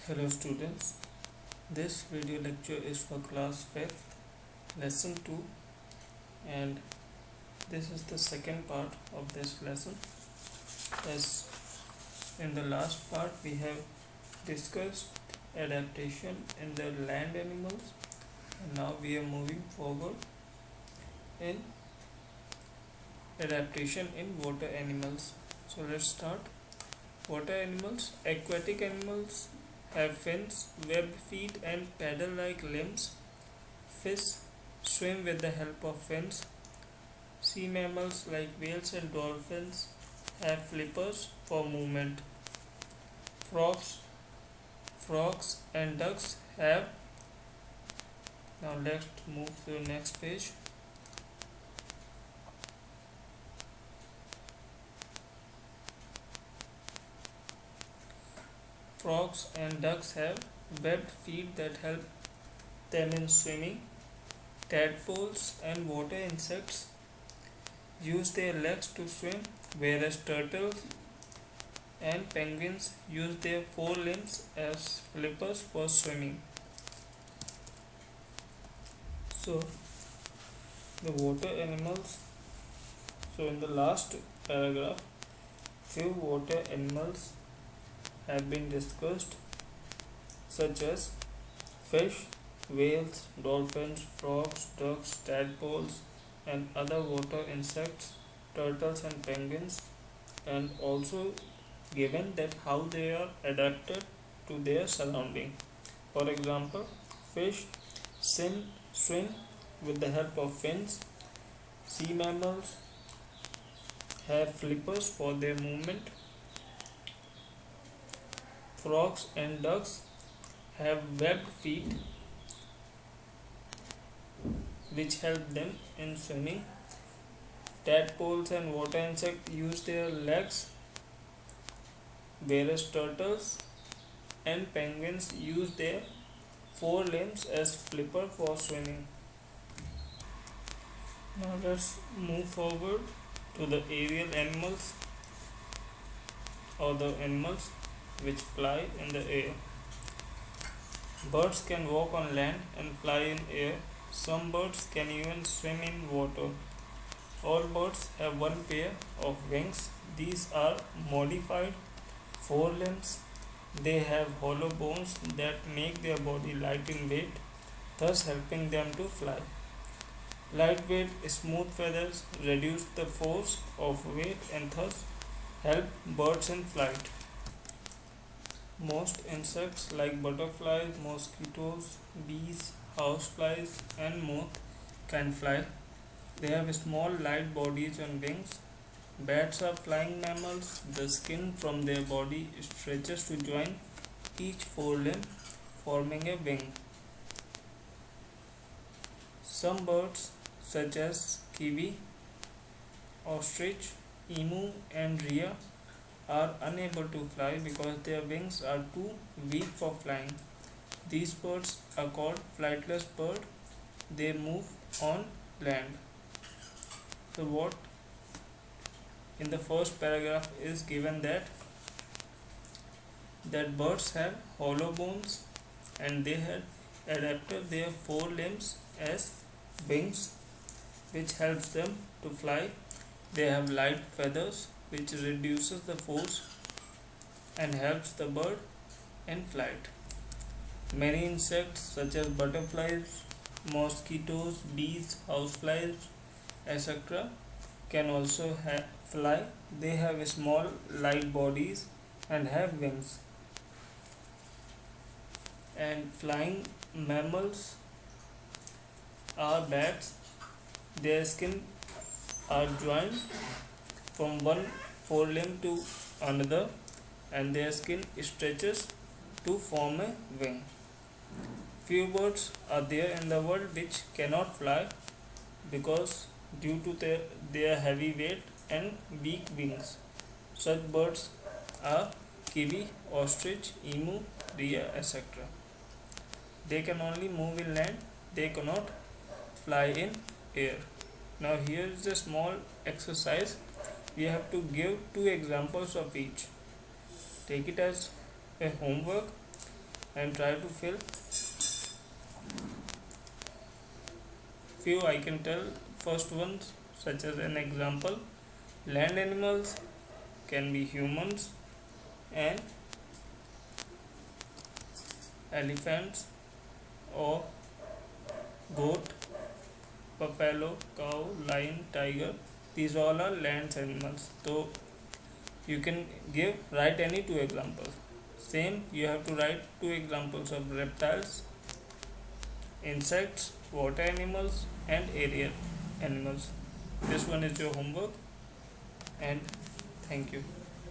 Hello students, this video lecture is for class 5th, lesson 2, and this is the second part of this lesson. As in the last part we have discussed adaptation in the land animals, and now we are moving forward in adaptation in water animals. So let's start. Water animals. Aquatic animals have fins, webbed feet and paddle-like limbs. Fish swim with the help of fins. Sea mammals like whales and dolphins have flippers for movement. Frogs, frogs and ducks have. Now let's move to the next page. Frogs and ducks have webbed feet that help them in swimming. Tadpoles and water insects use their legs to swim, whereas turtles and penguins use their forelimbs as flippers for swimming. So, the water animals. So, in the last paragraph, few water animals have been discussed, such as fish, whales, dolphins, frogs, ducks, tadpoles, and other water insects, turtles, and penguins, and also given that how they are adapted to their surrounding. For example, fish swim with the help of fins. Sea mammals have flippers for their movement. Frogs and ducks have webbed feet which help them in swimming. Tadpoles and water insects use their legs, whereas turtles and penguins use their forelimbs as flipper for swimming. Now let's move forward to the aerial animals, or the animals which fly in the air. Birds can walk on land and fly in air. Some birds can even swim in water. All birds have one pair of wings. These are modified forelimbs. They have hollow bones that make their body light in weight, thus helping them to fly. Lightweight, smooth feathers reduce the force of weight and thus help birds in flight. Most insects like butterflies, mosquitoes, bees, houseflies, and moths can fly. They have small light bodies and wings. Bats are flying mammals. The skin from their body stretches to join each forelimb, forming a wing. Some birds, such as kiwi, ostrich, emu, and rhea, are unable to fly because their wings are too weak for flying. These birds are called flightless birds. They move on land. So what in the first paragraph is given that birds have hollow bones and they had adapted their forelimbs as wings, which helps them to fly. They have light feathers which reduces the force and helps the bird in flight. Many insects such as butterflies, mosquitoes, bees, houseflies, etc. can also fly. They have small light bodies and have wings. And flying mammals are bats. Their skin are joined from one forelimb to another, and their skin stretches to form a wing. Few birds are there in the world which cannot fly because due to their heavy weight and weak wings. Such birds are kiwi, ostrich, emu, rhea, etc. They can only move in land, they cannot fly in air. Now here is a small exercise. We have to give two examples of each. Take it as a homework. and try to fill few. I can tell first ones such as an example. Land animals can be humans and elephants or goat, buffalo, cow, lion, tiger. These all are land animals. So you can write any two examples. Same, you have to write two examples of reptiles, insects, water animals, and aerial animals. This one is your homework, and thank you.